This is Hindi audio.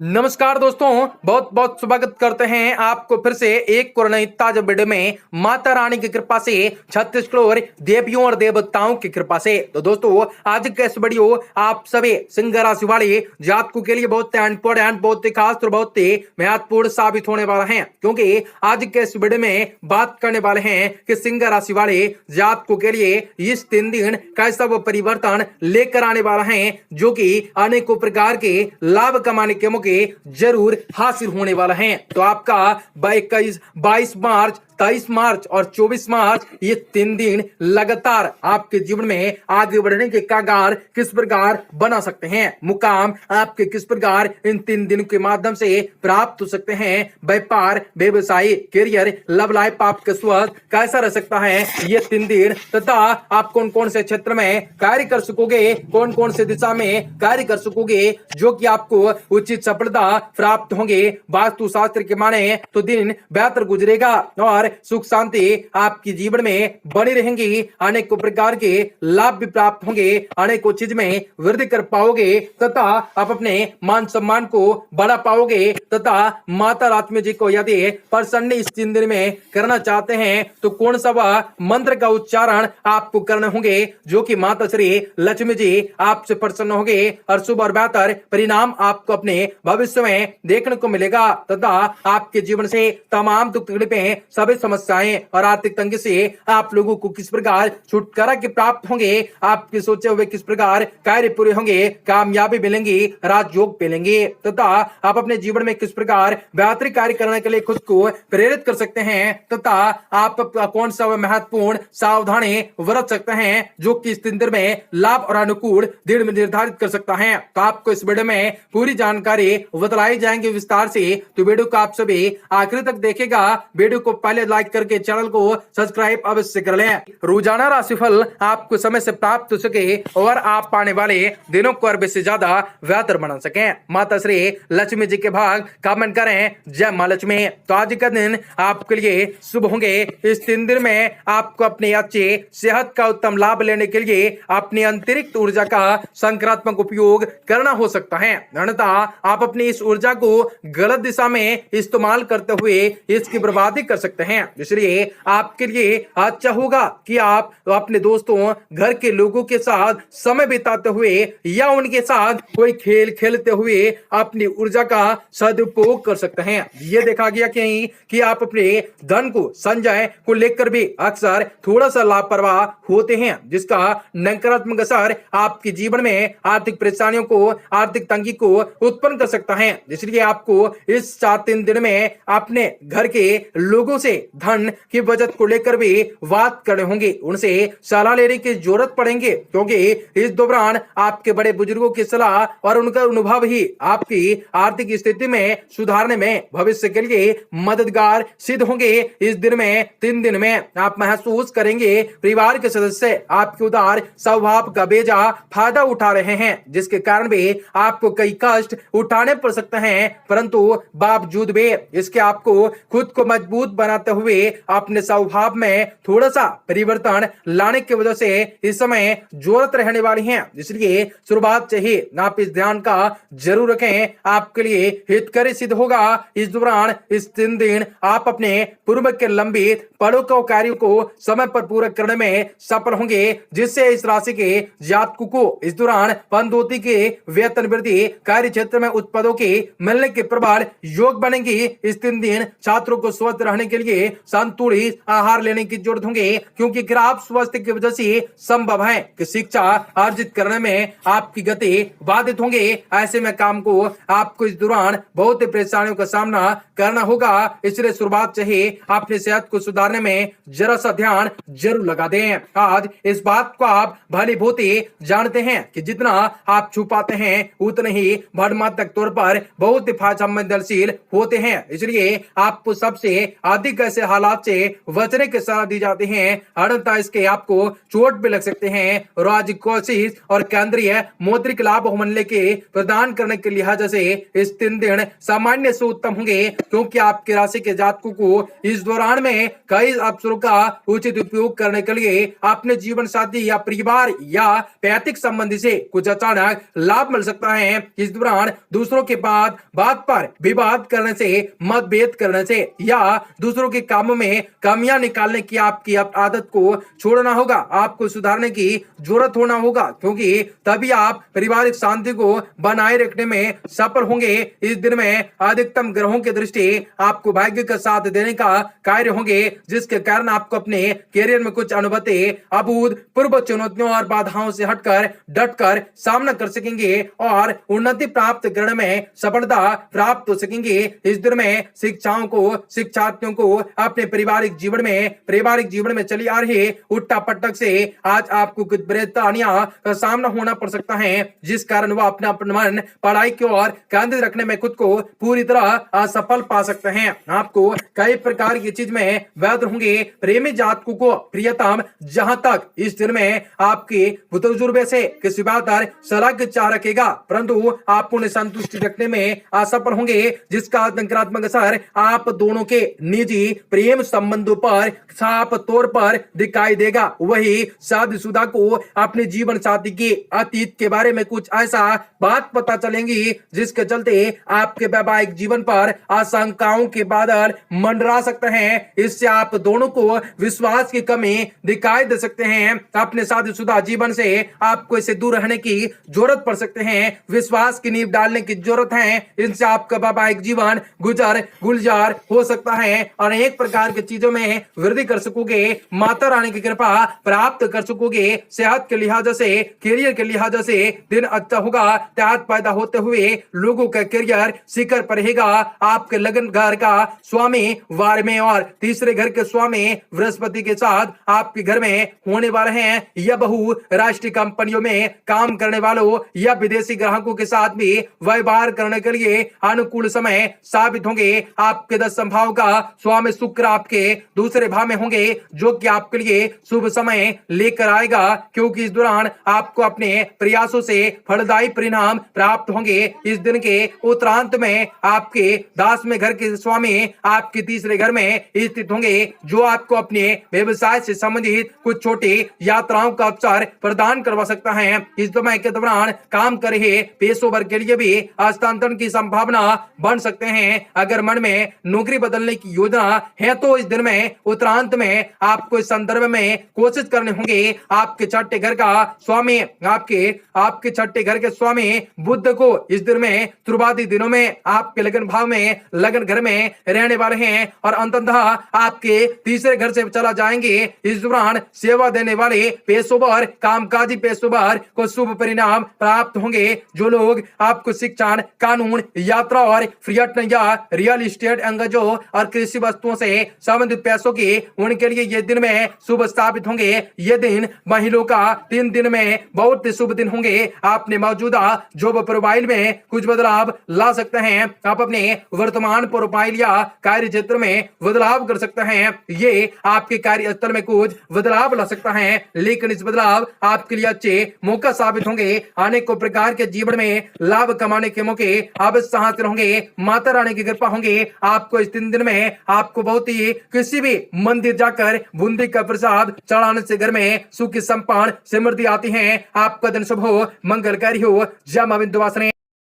नमस्कार दोस्तों, बहुत बहुत स्वागत करते हैं आपको फिर से एक और नई ताजा वीडियो में माता रानी की कृपा से, छत्तीस करोड़ देवियों और देवताओं की कृपा से। तो दोस्तों, आज का इस वीडियो आप सभी सिंह राशि वाले जातकों के लिए बहुत इंपॉर्टेंट, बहुत ही खास और बहुत ही महत्वपूर्ण साबित होने वाला है, क्योंकि आज के इस वीडियो में बात करने वाले हैं कि सिंह राशि वाले जातकों के लिए इस 3 दिन कैसा वो परिवर्तन लेकर आने वाला है, जो कि अनेकों प्रकार के लाभ कमाने के मौके जरूर हासिल होने वाला है। तो आपका 21, 22 मार्च, 23 मार्च और 24 मार्च ये 3 दिन लगातार आपके जीवन में आगे बढ़ने के कगार किस प्रकार बना सकते हैं, मुकाम आपके किस प्रकार इन 3 दिन के माध्यम से प्राप्त हो सकते हैं, व्यापार, व्यवसाय, करियर, लव लाइफ, आपके स्वास्थ्य कैसा रह सकता है ये 3 दिन, तथा आप कौन कौन से क्षेत्र में कार्य कर सकोगे, कौन कौन से दिशा में कार्य कर सकोगे जो कि आपको उचित सफलता प्राप्त होंगे। वास्तु शास्त्र के माने तो दिन बेहतर गुजरेगा और सुख शांति आपके जीवन में बनी रहेंगी, अनेकों प्रकार के लाभ भी प्राप्त होंगे, अनेकों चीज में वृद्धि कर पाओगे, तथा आप अपने मान सम्मान को बढ़ा पाओगे, तथा माता लक्ष्मी जी को यदि प्रसन्न इस 3 दिन में करना चाहते हैं तो कौन सा वह मंत्र का उच्चारण आपको करने होंगे जो कि माता श्री लक्ष्मी जी आपसे प्रसन्न होंगे और शुभ और बेहतर परिणाम आपको अपने भविष्य में देखने को मिलेगा, तथा आपके जीवन से तमाम दुख तकलीफें, सभी समस्याएं और आर्थिक तंगी से आप लोगों को किस प्रकार छुटकारा के प्राप्त होंगे, आपके सोचे हुए किस प्रकार कार्य पूरे होंगे, कामयाबी मिलेंगी, राजयोग मिलेंगे, तथा आप अपने जीवन में किस प्रकार बेहतर कार्य करने के लिए खुद को प्रेरित कर सकते हैं, तथा आप कौन सा महत्वपूर्ण सावधानी बरत सकते हैं जो कि इस 3 दिन में लाभ और अनुकूल दिन में निर्धारित कर सकता है। तो आपको इस वीडियो में पूरी जानकारी बतलाई जाएंगे विस्तार से, तो वीडियो को आप सभी आखिर तक देखेगा। वीडियो को पहले लाइक करके चैनल को सब्सक्राइब अवश्य कर लें। रोजाना राशिफल आपको समय से प्राप्त हो सके और आप आने वाले दिनों को और से ज्यादा बेहतर बना सकें। माता श्री लक्ष्मी जी के भाग कमेंट करें, जय मां लक्ष्मी। तो आज का दिन आपके लिए शुभ होंगे। इस 3 दिन में आपको अपनी अच्छी सेहत का उत्तम लाभ लेने के लिए अपनी अंतरिक्ष ऊर्जा का सकारात्मक उपयोग करना हो सकता है, अन्यथा आप अपनी इस ऊर्जा को गलत दिशा में इस्तेमाल करते हुए इसकी बर्बादी कर सकते हैं। इसलिए आपके लिए अच्छा होगा कि आप अपने दोस्तों, घर के लोगों के साथ समय बिताते हुए या उनके साथ कोई खेल खेलते हुए अपनी ऊर्जा का सदुपयोग कर सकते हैं। यह देखा गया कि आप अपने धन को संचय को लेकर भी अक्सर थोड़ा सा लापरवाह होते हैं, जिसका नकारात्मक असर आपके जीवन में आर्थिक परेशानियों को, आर्थिक तंगी को उत्पन्न कर सकता है। इसलिए आपको इस 3 दिन में अपने घर के लोगों से धन की बचत को लेकर भी बात करने होंगे, उनसे सलाह लेने की जरूरत पड़ेंगे, क्योंकि इस दौरान आपके बड़े बुजुर्गों की सलाह और उनका अनुभव ही आपकी आर्थिक स्थिति में सुधारने में भविष्य के लिए मददगार सिद्ध होंगे। इस दिन में 3 दिन में आप महसूस करेंगे परिवार के सदस्य आपके उदार स्वभाव का बेजा फायदा उठा रहे हैं, जिसके कारण भी आपको कई कष्ट उठाने पड़ सकते हैं, परंतु बावजूद भी इसके आपको खुद को मजबूत बनाते हुए अपने स्वभाव में थोड़ा सा परिवर्तन लाने की वजह से इस समय जरूरत रहने वाली है। इसलिए शुरुआत से ही आप इस ध्यान का जरूर रखें, आपके लिए हितकारी सिद्ध होगा। इस दौरान इस 3 दिन आप अपने पूर्व के लंबित पड़ों को कार्यों को समय पर पूरा करने में सफल होंगे, जिससे इस राशि के जातकों को इस दौरान पदोन्नति के वेतन वृद्धि, कार्य क्षेत्र में उच्च पदों के मिलने के प्रबल योग बनेंगी। इस 3 दिन छात्रों को स्वस्थ रहने के लिए संतुलित आहार लेने की जरूरत होंगे, क्योंकि खराब स्वास्थ्य की वजह से संभव है कि शिक्षा अर्जित करने में आपकी गति बाधित होंगे। ऐसे में काम को आपको इस दौरान बहुत ही परेशानियों का सामना करना होगा। इसलिए शुरुआत से ही अपनी सेहत को सुधारने में जरा सा ध्यान जरूर लगा दें। आज इस बात को आप भली भांति जानते हैं कि जितना आप छुपाते हैं उतने ही भावनात्मक तौर पर बहुत ही संवेदनशील होते हैं। इसलिए आपको सबसे अधिक ऐसे हालात से बचने की सलाह दी जाती है, अन्यथा इसके आपको चोट भी लग सकते हैं। राज्य कोशिश और केंद्रीय मौद्रिक लाभ मूल्य के प्रदान करने के लिहाज से इस 3 दिन सामान्य से उत्तम होंगे, क्योंकि आपके राशि के जातकों को इस दौरान में कई अवसरों का उचित उपयोग करने के लिए अपने जीवन साथी या परिवार या पैतृक संबंधी से कुछ अचानक लाभ मिल सकता है। इस दौरान दूसरों के बात पर विवाद करने से, मतभेद करने से या दूसरों के कामों में कमियां निकालने की आपकी आदत को छोड़ना होगा। आपको सुधारने की जरूरत होना होगा, क्योंकि तभी आप पारिवारिक शांति को बनाए रखने में सफल होंगे। इस दिन में अधिकतम ग्रहों की दृष्टि आपको भाग्य का साथ देने का कार्य होंगे, जिसके कारण आपको अपने करियर में कुछ अनुभूति अभूतपूर्व चुनौतियों और बाधाओं से हटकर डटकर सामना कर सकेंगे और उन्नति प्राप्त करने में सफलता प्राप्त हो सकेंगे। इस दिन में शिक्षार्थियों को अपने पारिवारिक जीवन में चली आ रही उट्टा पटक से आज आपको कुछ परेशानियों का सामना होना पड़ सकता है, जिस कारण वह अपना मन पढ़ाई की ओर केंद्रित रखने में खुद को पूरी तरह असफल पा सकते हैं। आपको कई प्रकार की चीज में वैध होंगे। प्रेमी जातकों को प्रियतम जहां तक इस दिन में आपके तजुर्बे से किसी बात पर सलाह की चाह रखेगा, परंतु आप उन्हें संतुष्टि रखने में असफल होंगे, जिसका नकारात्मक असर आप दोनों के निजी प्रेम संबंधों पर साफ तौर पर दिखाई देगा। वही शादीशुदा को अपने जीवन साथी के अतीत के बारे में कुछ ऐसा बात पता चलेंगी, जिसके चलते आपके वैवाहिक जीवन पर आशंकाओं के बादल मंडरा सकते हैं। इससे आप दोनों को विश्वास की कमी दिखाई दे सकते हैं। अपने शादीशुदा जीवन से आपको इसे दूर रहने की जरूरत पड़ सकते हैं। विश्वास की नींव डालने की जरूरत है। इनसे आपका वैवाहिक जीवन गुलजार हो सकता है और अनेक प्रकार की चीजों में वृद्धि कर सकोगे। माता रानी की कृपा प्राप्त कर सकोगे। सेहत के लिहाज से, करियर के लिहाज से दिन अच्छा होगा। त्याग पैदा होते हुए लोगों का करियर शिखर पर रहेगा। आपके लगन घर का स्वामी वार में और तीसरे घर के स्वामी बृहस्पति के साथ आपके घर में होने वाले हैं। यह बहु राष्ट्रीय कंपनियों में काम करने वालों या विदेशी ग्राहकों के साथ भी व्यवहार करने के लिए अनुकूल समय साबित होंगे। आपके 10 भाव का स्वामी शुक्र आपके दूसरे भाव में होंगे, जो कि आपके लिए शुभ समय लेकर आएगा, क्योंकि इस दौरान आपको अपने प्रयासों से फलदायी परिणाम प्राप्त होंगे। इस दिन के उत्तरांत में आपके 10वें घर के स्वामी आपके तीसरे घर में स्थित होंगे, जो आपको अपने व्यवसाय से संबंधित कुछ छोटी यात्राओं का अवसर प्रदान करवा सकता है। इस समय के दौरान काम कर रहे पेशेवर के लिए भी हस्तांतरण की संभावना बन सकते हैं। अगर मन में नौकरी बदलने की योजना है तो इस दिन में उत्तरांत में आपको इस संदर्भ में कोशिश करने होंगे। आपके छठे घर का स्वामी आपके छठे घर के स्वामी बुध को इस दिन में शुरुआती दिनों में आपके लगन भाव में लगन घर में रहने वाले हैं और अंततः आपके तीसरे घर से चला जाएंगे। इस दौरान सेवा देने वाले पेशेवर, कामकाजी पेशेवर को शुभ परिणाम प्राप्त होंगे। जो लोग आपको शिक्षण, कानून, यात्रा और पर्यटन या रियल एस्टेट अंगजों और कृषि वस्तुओं से संबंधित पैसों की, उनके लिए ये दिन में शुभ स्थापित होंगे। ये दिन महिलाओं का 3 दिन में बहुत शुभ दिन होंगे। आपने मौजूदा जॉब प्रोफाइल में कुछ बदलाव ला सकते हैं। आप अपने वर्तमान प्रोफाइल या कार्य क्षेत्र में बदलाव कर सकते हैं। ये आपके कार्यस्थल में कुछ बदलाव ला सकता है, लेकिन इस बदलाव आपके लिए अच्छे मौका साबित होंगे। अनेकों प्रकार के जीवन में लाभ कमाने के मौके अवश्य हासिल होंगे। माता रानी की कृपा होंगे। आपको इस 3 दिन में आपको बहुत ही किसी भी मंदिर जाकर बूंदी का प्रसाद चढ़ाने से घर में सुख संपन्न समृद्धि आती है। आपका दिन शुभ हो, मंगलकारी हो। जय मां विंध्यवासिनी।